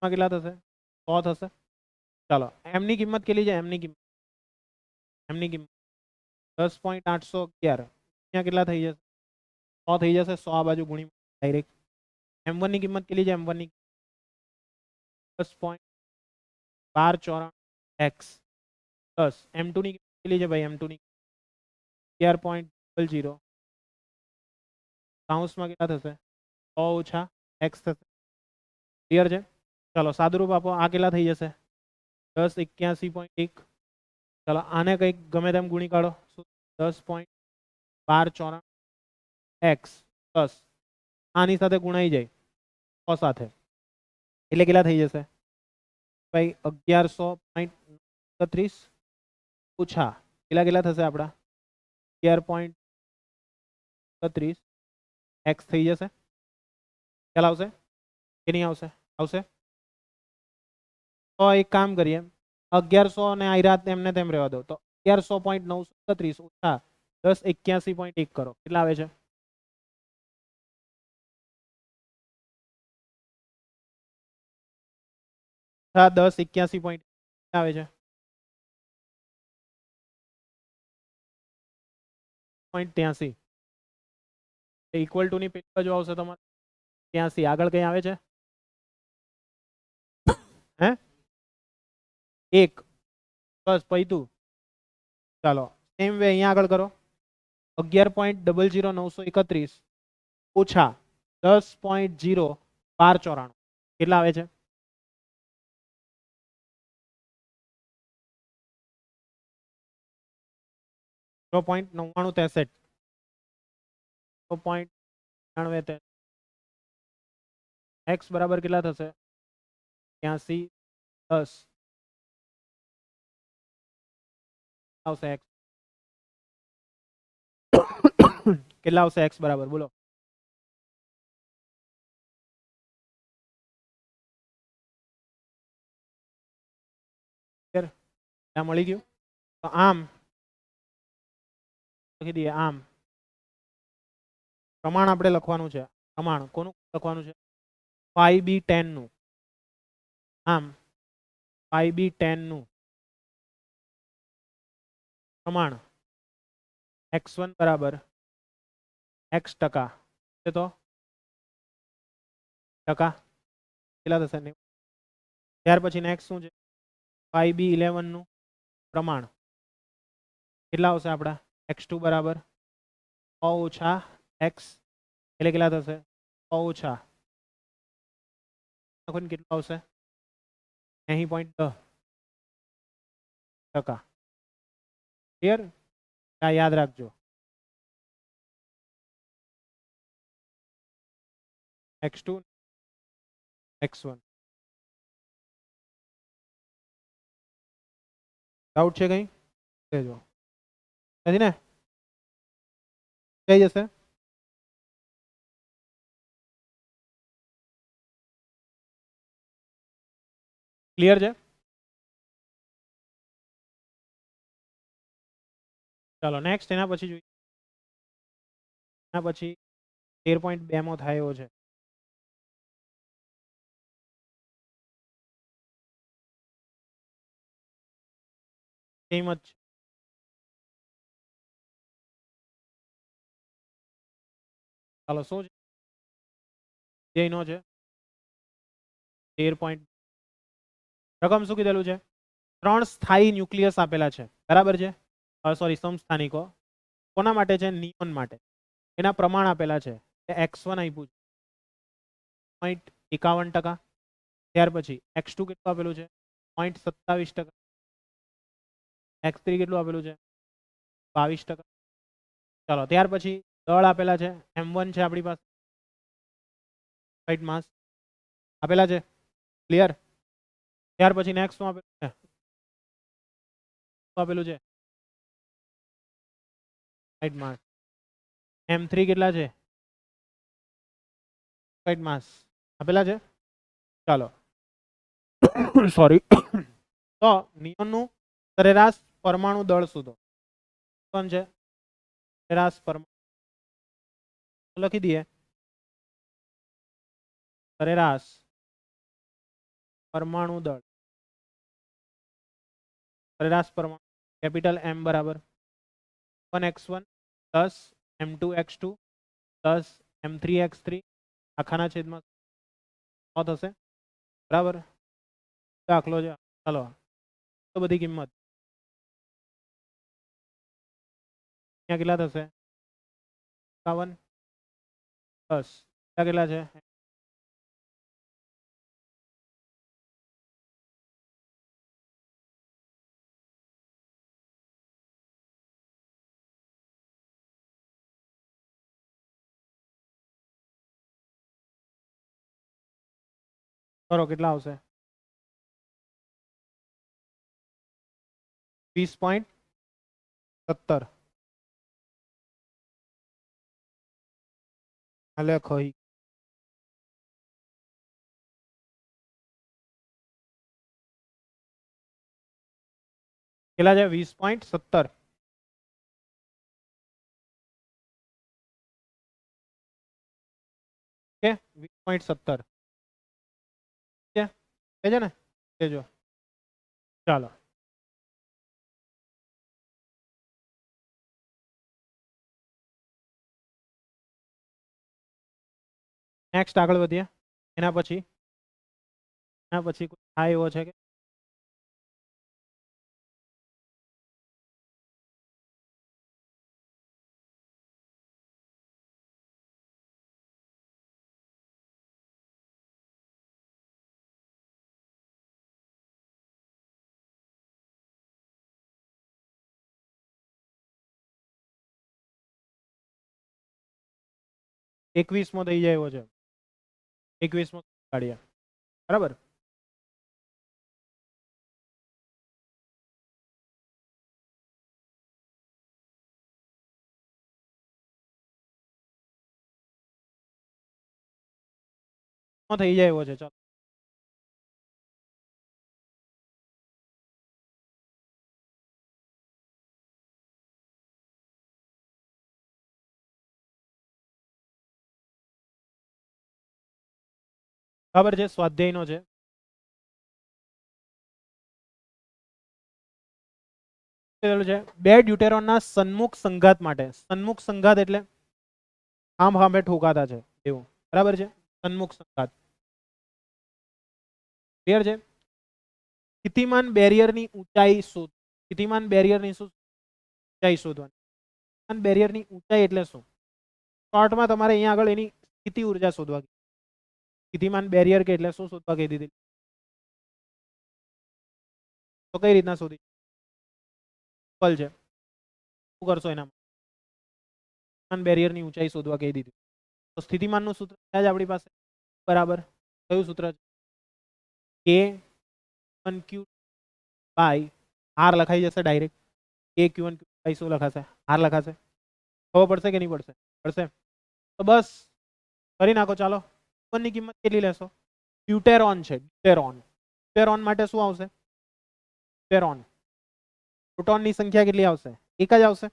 કેટલા થશે 100 થશે. ચાલો m ની કિંમત કેટલી છે m ની કિંમત 10.811. અહીંયા કેટલા થઈ જશે 100 થઈ જશે. 100 આ બાજુ ગુણી ડાયરેક્ટ. m1 ની કિંમત કેટલી છે m1 ની 10.1294 x 10. m2 ની કિંમત કેટલી છે ભાઈ m2 ની 11.00 કૌંસમાં કેટલા થશે 100 - x થશે. ક્લિયર છે. ચાલો સાદુરૂપ આપો. આ કેટલા થઈ જશે 1081.1. ચાલો આને કંઈક ગમે તેમ ગુણી કાઢો 10.1294 x 10 આની સાથે ગુણાઈ જાય 100 સાથે એટલે કેટલા થઈ જશે ભાઈ 1100.31 ઓછા કેટલા થશે આપડા 11.31 x થઈ જશે. ખ્યાલ આવશે કે નહીં આવશે આવશે. તો એક કામ કરીએ 1100 ને આ રાત એમને તેમ રહેવા દો. તો 1100.931 ઓછા 1081.1 કરો કેટલા આવે છે? ઓછા 1081. આવે છે 0.83 ઇક્વલ ટુ ની પેલી બાજુ આવશે તમારે 83. આગળ કઈ આવે છે? હે 1 બસ પૈતું. ચાલો સેમ વે અહીંયા આગળ કરો 11.00931 ઓછા 10.01294 કેટલા આવે છે? 0.9963 0.99 x બરાબર કેટલા થશે? 83 10 આવશે x કેટલા આવશે x બરાબર બોલો? ત્યાં મળી ગયું. તો આમ લખી દઈએ આમ પ્રમાણ આપણે લખવાનું છે. પ્રમાણ કોનું લખવાનું છે? 5b10 નું. આમ 5b10 નું પ્રમાણ x1 બરાબર x ટકા તો ટકા કેટલા થશે? ત્યાર પછી નેક્સ્ટ શું છે? 5b11 નું પ્રમાણ કેટલા આવશે આપણા? x2 બરાબર 100 ઓછા x એટલે કેટલા થશે? 100 ઓછા કેટલું આવશે? 80.10 ટકા. ક્લિયર? આ યાદ રાખજો. x2 x1 ડાઉટ છે કઈ? કહેજો. નથી ને? થઈ જશે. ક્લિયર છે? ચાલો નેક્સ્ટ એના પછી જોઈએ. એના પછી 13.2 માં થાય એવો છે. સેમ જ છે. ચાલો શું છે? જયનો છે 13. રકમ શું કીધેલું છે? 3 સ્થાયી ન્યુક્લિયસ આપેલા છે બરાબર છે. સોરી સમસ્થાનિકો કોના માટે છે? નિયોન માટે. એના પ્રમાણ આપેલા છે. x1 આપ્યું છે 0.51%. ત્યાર પછી x2 કેટલું આપેલું છે? 0.27%. x3 કેટલું આપેલું છે? 22%. ચાલો ત્યાર પછી દળ આપેલા છે. m1 છે આપણી પાસે રાઈટ માસ આપેલા છે. ક્લિયર? ત્યાર પછી નેક્સ્ટ શું આપેલું છે? આપેલું છે રાઈટ માસ. m3 કેટલા છે? રાઈટ માસ આપેલા છે. ચાલો સોરી તો નિયોનનું સરેરાશ પરમાણુ દળ શોધો. કોણ છે? સરેરાશ પરમાણુ લખી દઈએ. સરેરાશ પરમાણુ દળ સરેરાશ પરમાણુ કેપિટલ M બરાબર 1x1 plus m2x2 plus m3x3 આખાના છેદમાં 100 થશે બરાબર. દાખલો છે. ચાલો તો બધી કિંમત અહીંયા કેટલા થશે? 51 પ્લસ કેટલા છે? કરો કેટલા આવશે? 20.17 લખો. કેટલા છે 20.17 ઓકે 20.17 છે ને કેજો ચાલો નેક્સ્ટ આગળ વધીએ એના પછી કોઈ આ એવો છે કે એકવીસમો થઈ જાય એવો છે 21મો કાઢીએ બરાબર થઈ જાય એવો છે ચાલો ખબર છે સ્વાધ્યાયનો છે બે ડ્યુટેરોનના સન્મુખ સંઘાત માટે સન્મુખ સંઘાત એટલે આમ સામે ઠોકાતા છે એવું બરાબર છે સન્મુખ સંઘાત ક્લિયર છે સ્થિતિમાન બેરિયરની ઊંચાઈ શોધ સ્થિતિમાન બેરિયરની શું ઊંચાઈ શોધવાની બેરિયરની ઊંચાઈ એટલે શું શોર્ટમાં તમારે અહીંયા આગળ એની સ્થિતિ ઉર્જા શોધવા સ્થિતિમાન બેરિયર કે એટલે શું શોધવા કહી દીધી તો કઈ રીતના શોધી સિમ્પલ છે શું કરશો એના બેરિયરની ઊંચાઈ શોધવા કહી દીધું તો સ્થિતિમાનનું સૂત્ર છે જ આપણી પાસે બરાબર કયું સૂત્ર છે K1Q બાય R લખાઈ જશે ડાયરેક્ટ K1Q બાય શું લખાશે R લખાશે ખબર પડશે કે નહીં પડશે પડશે તો બસ કરી નાખો ચાલો ની કિંમત કેટલી લેશો ડ્યુટેરોન છે ડ્યુટેરોન માટે શું આવશે ડ્યુટેરોન પ્રોટોનની સંખ્યા કેટલી આવશે એક જ આવશે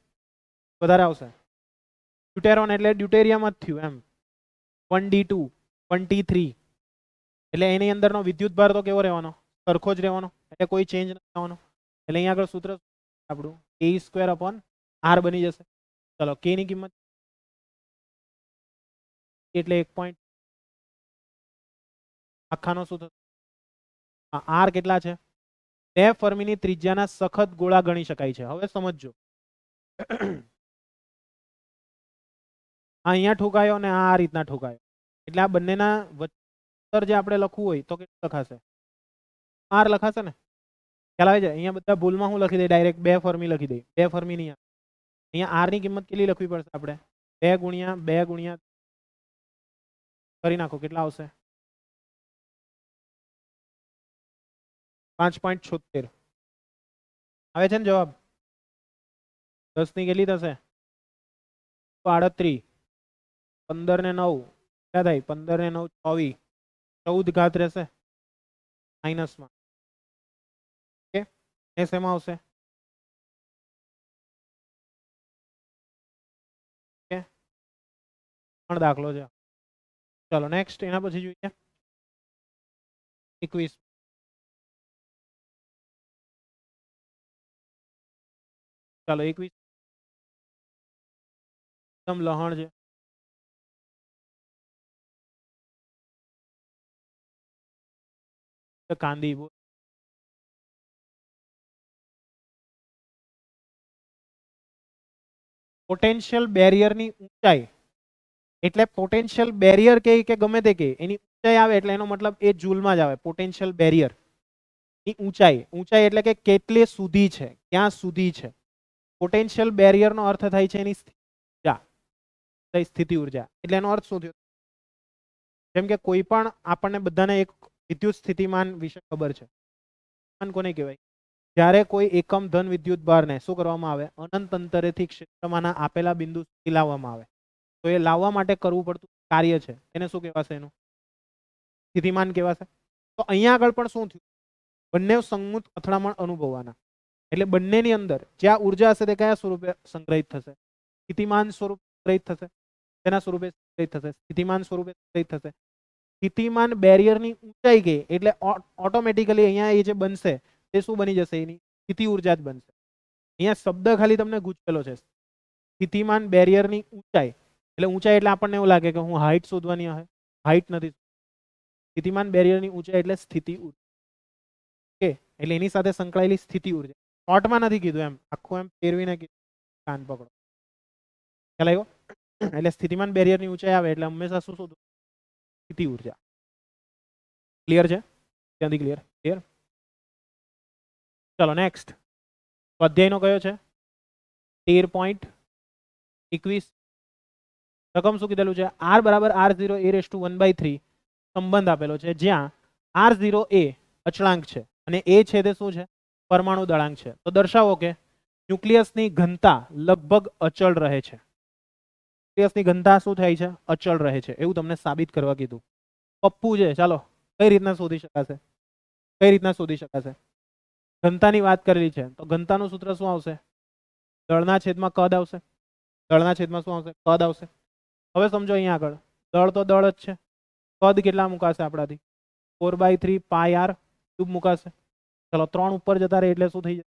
વધારે આવશે ડ્યુટેરોન એટલે ડ્યુટેરિયમ જ થયું એમ 1d2 1t3 એટલે એની અંદરનો વિદ્યુત ભાર તો કેવો રહેવાનો સરખો જ રહેવાનો એટલે કોઈ ચેન્જ નથી થવાનો એટલે અહીંયા આગળ સૂત્ર આપણું k² r બની જશે ચલો k ની કિંમત એટલે 1. આખાનો શું થશે r કેટલા છે 2 ફર્મીની ત્રિજ્યાના સખત ગોળા ગણી શકાય છે હવે સમજજો અહીંયા ઠોકાયો અને આ રીતના ઠોકાયો એટલે આ બંનેના વચ્ચે જે આપણે લખવું હોય તો કેટલું લખાશે r લખાશે ને ખ્યાલ આવે છે અહીંયા બધા ભૂલમાં હું લખી દઈ ડાયરેક્ટ 2 ફર્મી લખી દઈ 2 ફર્મી નહીં અહીંયા r ની કિંમત કેટલી લખવી પડશે આપણે 2 ગુણ્યા કરી નાખો કેટલા આવશે 5.76 આવે છે ને જવાબ 10 ની કેટલી થશે 38 15 ને 9 ક્યાં થાય 15 ને 9 24 14 ઘાત રહેશે માઇનસમાં ઓકે એ શેમાં આવશે ઓકે પણ દાખલો છે ચલો નેક્સ્ટ એના પછી જોઈએ 21 ચાલો 21 એકદમ લહણ છે કાંદી પોટેન્શિયલ બેરિયરની ઊંચાઈ એટલે પોટેન્શિયલ બેરિયર કે ગમે તે કે એની ઊંચાઈ આવે એટલે એનો મતલબ એ જૂલમાં જ આવે પોટેન્શિયલ બેરિયર ની ઊંચાઈ એટલે કે કેટલે સુધી છે ક્યાં સુધી છે પોટેન્શિયલ બેરિયરનો અર્થ થાય છે એની સ્થિતિ ઉર્જા એટલે એનો અર્થ શું થયો જેમ કે કોઈ પણ આપણને બધાને એક વિદ્યુત સ્થિતિમાન વિશે ખબર છે કોને કહેવાય જ્યારે કોઈ એકમ ધન વિદ્યુત ભારને શું કરવામાં આવે અનંત અંતરેથી ક્ષેત્રમાંના આપેલા બિંદુ સુધી લાવવામાં આવે તો એ લાવવા માટે કરવું પડતું કાર્ય છે એને શું કહેવાશે એનું સ્થિતિમાન કહેવાશે તો અહીંયા આગળ પણ શું થયું બંને સંયુક્ત અથડામણ અનુભવવાના એટલે બંનેની અંદર જ્યાં ઉર્જા હશે તે કયા સ્વરૂપે સંગ્રહિત થશે? સ્થિતિમાન સ્વરૂપે સંગ્રહિત થશે. તેના સ્વરૂપે સંગ્રહિત થશે? સ્થિતિમાન સ્વરૂપે સંગ્રહિત થશે. સ્થિતિમાન બેરિયરની ઊંચાઈ ગઈ એટલે ઓટોમેટિકલી અહીંયા એ જે બનશે તે શું બની જશે? એની સ્થિતિ ઉર્જા જ બનશે. અહીંયા શબ્દ ખાલી તમને ગૂંચવેલો છે, સ્થિતિમાન બેરિયરની ઊંચાઈ. એટલે ઊંચાઈ એટલે આપણને એવું લાગે કે હું હાઈટ શોધવાની હશે, હાઈટ નથી. સ્થિતિમાન બેરિયરની ઊંચાઈ એટલે સ્થિતિ ઉર્જા. ઓકે, એટલે એની સાથે સંકળાયેલી સ્થિતિ ઉર્જા. શોર્ટમાં નથી કીધું, એમ આખું એમ ફેરવીને કીધું. કાન પકડો, ખ્યાલ આવ્યો? એટલે સ્થિતિમાન બેરિયરની ઊંચાઈ આવે એટલે હંમેશા શું શોધવું? સ્થિતિ ઉર્જા. ક્લિયર છે? ત્યાંથી ક્લિયર? ક્લિયર. ચલો નેક્સ્ટ. સ્વાધ્યાયનો કયો છે? 13.21. રકમ શું કીધેલું છે? r બરાબર r0 a રેઝ ટુ 1/3 સંબંધ આપેલો છે, જ્યાં r0 એ અચળાંક છે અને એ છે તે શું છે? પરમાણુ દળાંક છે. તો દર્શાવો કે ન્યુક્લિયસની ઘનતા લગભગ અચળ રહે છે. ન્યુક્લિયસની ઘનતા શું થાય છે? અચળ રહે છે. એવું તમને સાબિત કરવા કીધું. પપ્પુ છે, ચાલો કઈ રીતના શોધી શકાશે? કઈ રીતના શોધી શકાશે? ઘનતાની વાત કરેલી છે તો ઘનતાનું સૂત્ર શું આવશે? દળના છેદમાં કદ આવશે. દળના છેદમાં શું આવશે? કદ આવશે. હવે સમજો અહીંયા આગળ દળ તો દળ જ છે, કદ કેટલા મુકાશે આપણાથી? 4/3 પાઈ r ક્યુબ મુકાશે. ચલો 3 ઉપર જતા રહે એટલે શું થઈ જશે?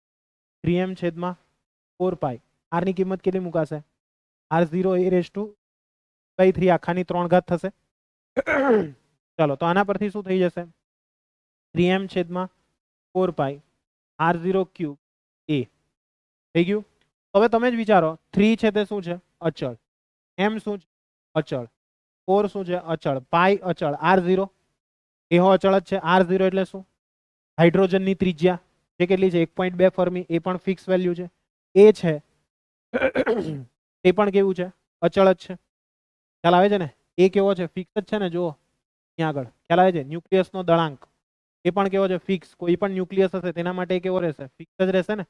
3m છેદમાં 4 પાઈ. r ની કિંમત કેટલી મુકાશે? r0 a રેઝ ટુ 3 આખાની 3 ઘાત થશે. ચલો તો આના પરથી શું થઈ જશે? 3m છેદમાં 4 પાઈ r0 ક્યુબ a થઈ ગયું. હવે તમે જ વિચારો, 3 છે તે શું છે? અચળ. m શું છે? અચળ. 4 શું છે? અચળ. પાઈ અચળ. r0 એહો અચળ જ છે. r0 એટલે શું? હાઇડ્રોજનની ત્રિજ્યા જે કેટલી છે? 1.2 ફર્મી. એ પણ ફિક્સ વેલ્યુ છે. એ છે તે પણ કેવું છે? અચળ જ છે. ખ્યાલ આવે છે ને? એ કેવો છે? ફિક્સ જ છે ને? જુઓ અહીંયા આગળ ખ્યાલ આવે છે? ન્યુક્લિયસનો દળાંક એ પણ કેવો છે? ફિક્સ. કોઈ પણ ન્યુક્લિયસ હશે તેના માટે કેવો રહેશે? ફિક્સ જ રહેશે ને?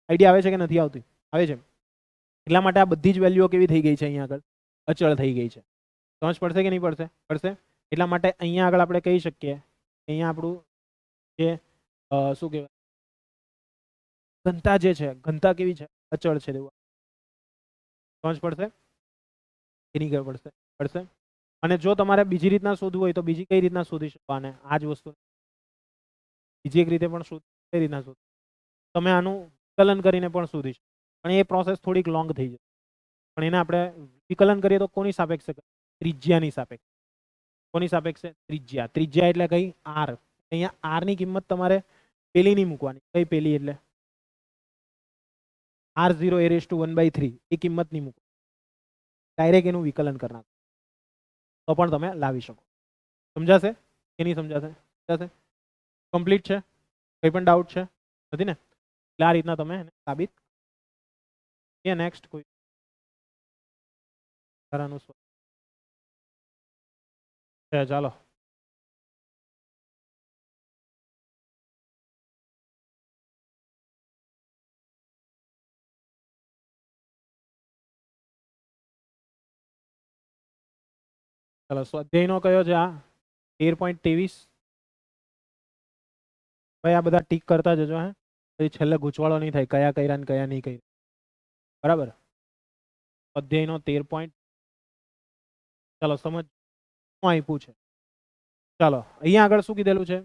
આઈડિયા આવે છે કે નથી આવતી? આવે છે. એટલા માટે આ બધી જ વેલ્યુઓ કેવી થઈ ગઈ છે? અહીંયા આગળ અચળ થઈ ગઈ છે. સમજ પડશે કે નહીં પડશે? પડશે. એટલા માટે અહીંયા આગળ આપણે કહી શકીએ અહીંયા આપણું જે શું કહેવાય ઘનતા જે છે, ઘનતા કેવી છે? અચળ છે. તેવું સમજ પડશે? એની ખબર પડશે? પડશે. અને જો તમારે બીજી રીતના શોધવું હોય તો બીજી કઈ રીતના શોધી શકો આને? આ જ વસ્તુ બીજી એક રીતે પણ કઈ રીતના શોધ? તમે આનું વિકલન કરીને પણ શોધી શકો, પણ એ પ્રોસેસ થોડીક લોંગ થઈ જાય. પણ એને આપણે વિકલન કરીએ તો કોની સાપેક્ષે? ત્રિજ્યાની સાપેક્ષે. કોની સાપેક્ષે? ત્રિજ્યા. ત્રિજ્યા એટલે કઈ? r. અહીંયા r ની કિંમત તમારે પેલી નહીં મૂકવાની. કઈ પેલી? એટલે r0 a રેઝ ટુ 1/3 એ કિંમત નહીં મૂકો, ડાયરેક્ટ એનું વિકલન કરી નાખો તો પણ તમે લાવી શકો. સમજાશે કે નહીં સમજાશે? સમજાશે? કમ્પ્લીટ છે? કઈ પણ ડાઉટ છે? નથી ને? એટલે આ રીતના તમે એને સાબિત. નેક્સ્ટ કોઈ ચાલો ચાલો સ્વાધ્યાયનો કયો છે? આ 13.23. ભાઈ આ બધા ટીક કરતા જજો. હે પછી છેલ્લે ગૂંચવાળો નહીં થાય કયા કર્યા ને કયા નહીં કર્યા. બરાબર? સ્વાધ્યાયનો 13. ચાલો સમજ શું આપ્યું છે? ચાલો અહીંયા આગળ શું કીધેલું છે?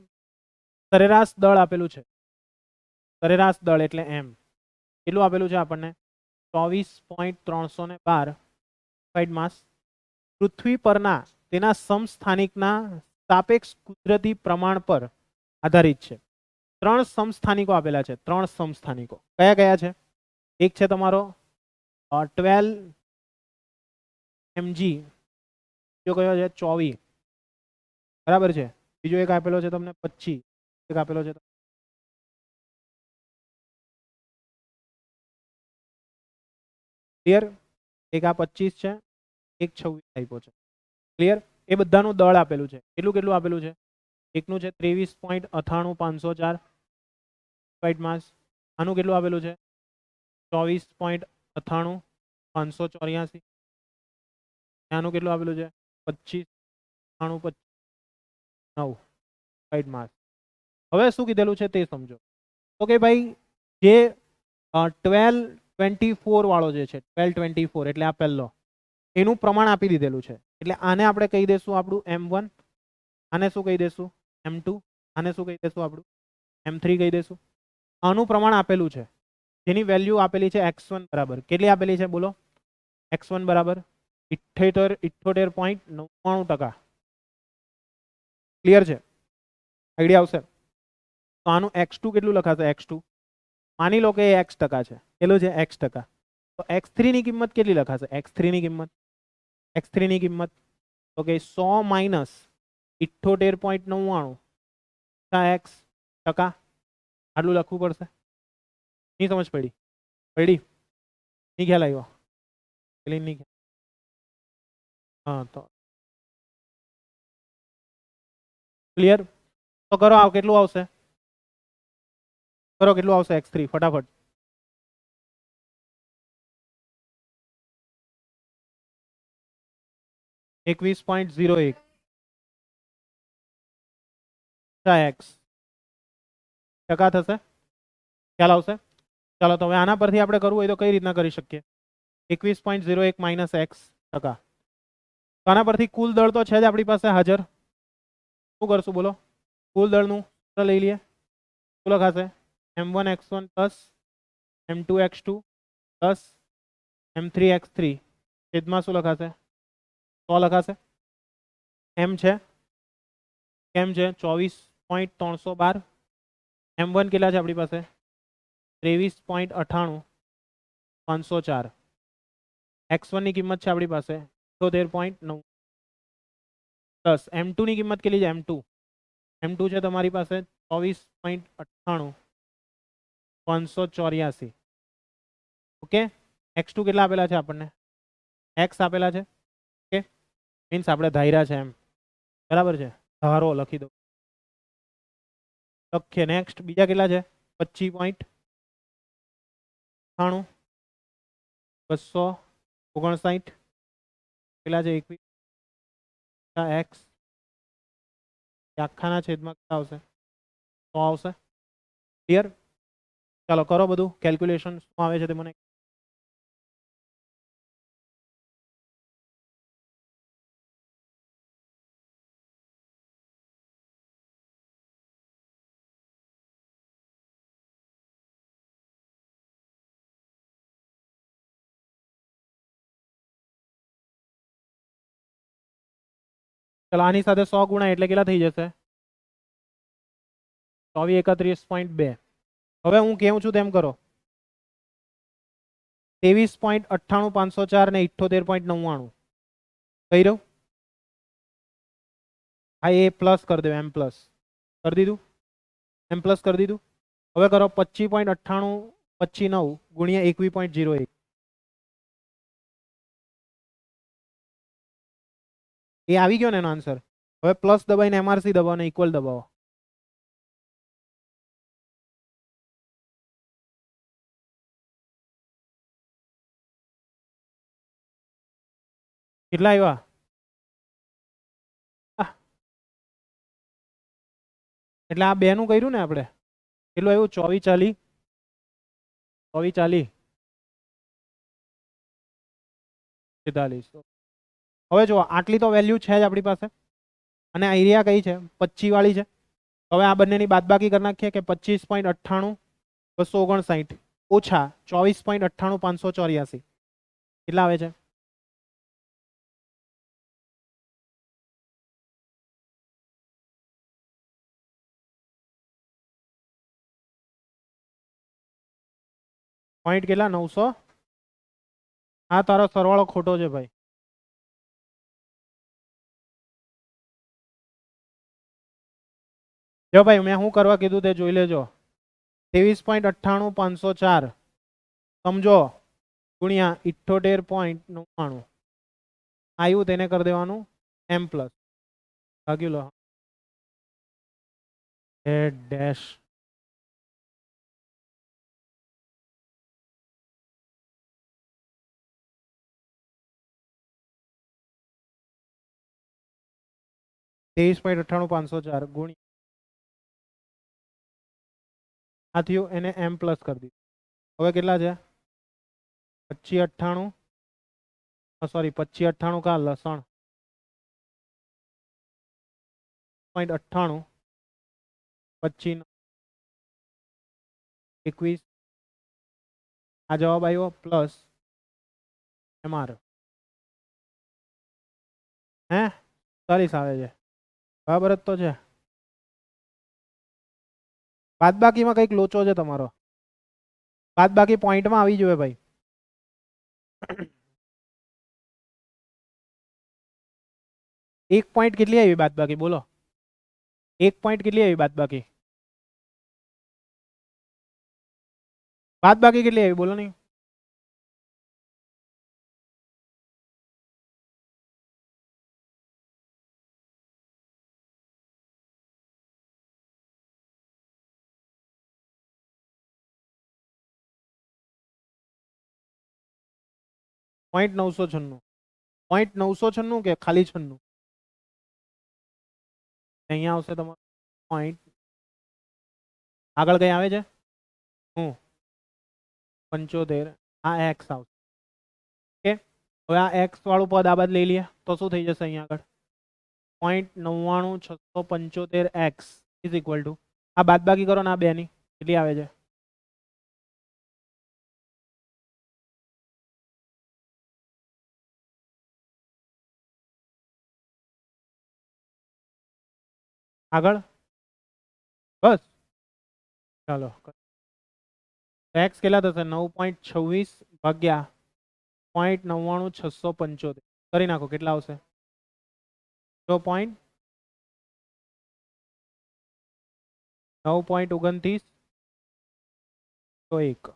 સરેરાશ દળ આપેલું છે. સરેરાશ દળ એટલે m કેટલું આપેલું છે આપણને? 24.312 માસ પૃથ્વી પરના તેના સમસ્થાનિકના સાપેક્ષ કુદરતી પ્રમાણ પર આધારિત છે. 3 સમસ્થાનિકો આપેલા છે. 3 સમસ્થાનિકો કયા કયા છે? એક છે તમારો 12 mg, બીજો કયો છે? 24. બરાબર છે. બીજો એક આપેલો છે તમને 25. એક આપેલો છે ક્લિયર? એક આ 25 છે, એક 26 આપ્યો છે. ક્લિયર? એ બધાનું દળ આપેલું છે. કેટલું કેટલું આપેલું છે? એકનું છે 23.98505 માસ. આનું કેટલું આપેલું છે? 24.98584. આનું કેટલું આપેલું છે? 25.985 માસ. હવે શું કીધેલું છે તે સમજો. તો કે ભાઈ જે 1224 વાળો જે છે 1224 એટલે આ પહેલો એનું પ્રમાણ આપી દીધેલું છે એટલે આને આપણે કહી દઈશું આપણું M1 આને શું કહી દઈશું M2 આને શું કહી દઈશું આપણું M3 કહી દઈશું આનું પ્રમાણ આપેલું છે જેની વેલ્યુ આપેલી છે x1 બરાબર કેટલી આપેલી છે બોલો x1 બરાબર 78.99%. ક્લિયર છે આઈડિયા આવશે તો આનું x2 કેટલું લખાશે x2 માની લો કે એ x ટકા છે કેટલું છે x ટકા તો x3 ની કિંમત કેટલી લખાશે x3 ની કિંમત તો કે 100 માઇનસ 78.99 x ટકા આટલું લખવું પડશે નહીં સમજ પડી નહીં ખ્યાલ આવ્યો નહીં હા તો ક્લિયર તો કરો કેટલું આવશે કેટલું આવશે x3 ફટાફટ .01 x ટકા થશે ખ્યાલ આવશે ચાલો તો હવે આના પરથી આપણે કરવું હોય તો કઈ રીતના કરી શકીએ 21.01 માઇનસ એક્સ ટકા તો આના પરથી કુલ દળ તો છે જ આપણી પાસે હાજર શું કરશું બોલો કુલ દળનું સૂત્ર લઈ લઈએ શું લખાશે m1 x1 plus m2 x2 plus m3 x3 છેદમાં શું લખાશે 100 લખાશે m છે 24.312 m1 કેટલા છે આપણી પાસે 23.98 504 x1 ની કિંમત છે આપણી પાસે 78.9 પ્લસ m2 ની કિંમત કેટલી છે m2 છે તમારી પાસે 24.98 584 ઓકે x2 કેટલા આપેલા છે આપણને x આપેલા છે ઓકે મીન્સ આપણે ધાર્યા છે એમ બરાબર છે ધારો લખી દો લખીએ નેક્સ્ટ બીજા કેટલા છે 25.98 259 કેટલા છે 21 x આખાના છેદમાં કેટલા આવશે 100 આવશે ક્લિયર ચાલો કરો બધું કેલ્ક્યુલેશન શું આવે છે તે મને ચાલો આની સાથે 100 ગુણા એટલે કેટલા થઈ જશે 2431.2 હવે હું કેવું છું તેમ કરો 23.98 ને 78.99 કહી રહ્યું હા એ પ્લસ કરી દો એમ પ્લસ કરી દીધું એમ પ્લસ કરી દીધું હવે કરો 25.98 25 ગુણ્યા 21.01 એ આવી ગયો ને એનો આન્સર હવે પ્લસ દબાઈને એમઆરસી દબાવો ને ઇક્વલ દબાવો કેટલા આવ્યા એટલે આ બે નું કર્યું ને આપણે કેટલું આવ્યું 2440 2440 46 હવે જો આટલી તો વેલ્યુ છે જ આપણી પાસે અને આ એરિયા કઈ છે 25 વાળી છે હવે આ બંનેની બાદબાકી કરી નાખીએ કે 25.98 259 ઓછા 24.98 584 કેટલા આવે છે પોઈન્ટ કેટલા 900 હા તારો સરવાળો ખોટો છે ભાઈ જો ભાઈ મેં શું કરવા કીધું તે જોઈ લેજો 23.98 504 સમજો ગુણ્યા 78.99 આવ્યું તેને કરી દેવાનું m પ્લસ ભાગ્યું લો ડેશ .98 504 ગુણ્યા આ થયું, એને m પ્લસ કરી દીધું. હવે કેટલા છે? 2598, સોરી 2598 કા લસણ 0.98, 25 21, આ જવાબ આવ્યો પ્લસ MR. હે 40 આવે છે, બરાબર જ તો છે. બાદબાકીમાં કંઈક લોચો છે તમારો, બાદબાકી પોઈન્ટમાં આવી જોઈએ ભાઈ. એક પોઈન્ટ કેટલી આવી બાદબાકી બોલો? એક પોઈન્ટ કેટલી આવી બાદબાકી? બાદબાકી કેટલી આવી બોલો નહીં? .996, 0.996 કે ખાલી 96? અહીંયા આવશે તમારો પોઈન્ટ, આગળ કઈ આવે છે? 75, આ x આવશે. ઓકે, હવે આ x વાળું પદ આ બાદ લઈ લઈએ તો શું થઈ જશે? અહીંયા આગળ 0.99675x ઇઝ ઇક્વલ ટુ, આ બાદબાકી કરો ને આ બે ની કેટલી આવે છે? આગળ બસ, ચાલો x કેટલા થશે? 9.26 ભાગ્યા 0.99675 કરી નાખો, કેટલા આવશે? 9.29 તો 1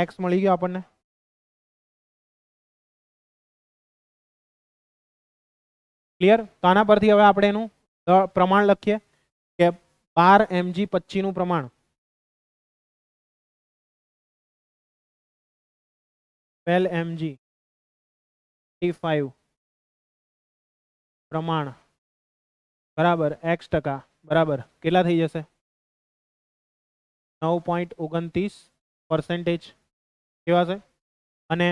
x મળી ગયો આપણને. ક્લિયર? તો આના પરથી હવે આપણે એનું પ્રમાણ લખીએ કે 12 mg 25 નું પ્રમાણ 12 mg 5 પ્રમાણ બરાબર x% બરાબર કેટલા થઈ જશે? 9.29% કેવા છે? અને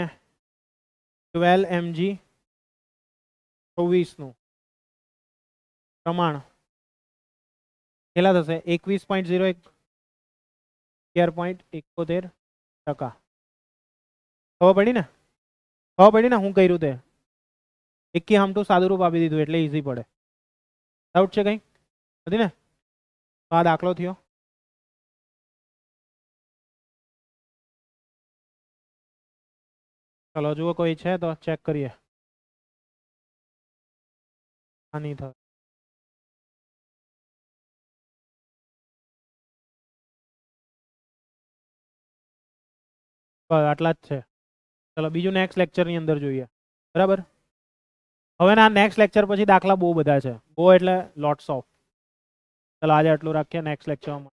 12 mg 26 નું પ્રમાણ કેટલા થશે? 21.01, 11.71%. ખબર પડી ને? ખબર પડી ને હું કર્યું તે? એકી હામટું સાદુરૂપ આપી દીધું એટલે ઈઝી પડે. ડાઉટ છે કઈ? નથી ને? તો આ દાખલો થયો. ચલો જુઓ કોઈ છે તો ચેક કરીએ. આ નહીં થાય. બસ આટલા જ છે. ચલો બીજું નેક્સ્ટ લેક્ચર ની અંદર જોઈએ. બરાબર? હવે ના નેક્સ્ટ લેક્ચર પછી દાખલા બહુ બધા છે, બહુ એટલે લોટ્સ ઓફ. ચલો આજે આટલું રાખીએ, નેક્સ્ટ લેક્ચરમાં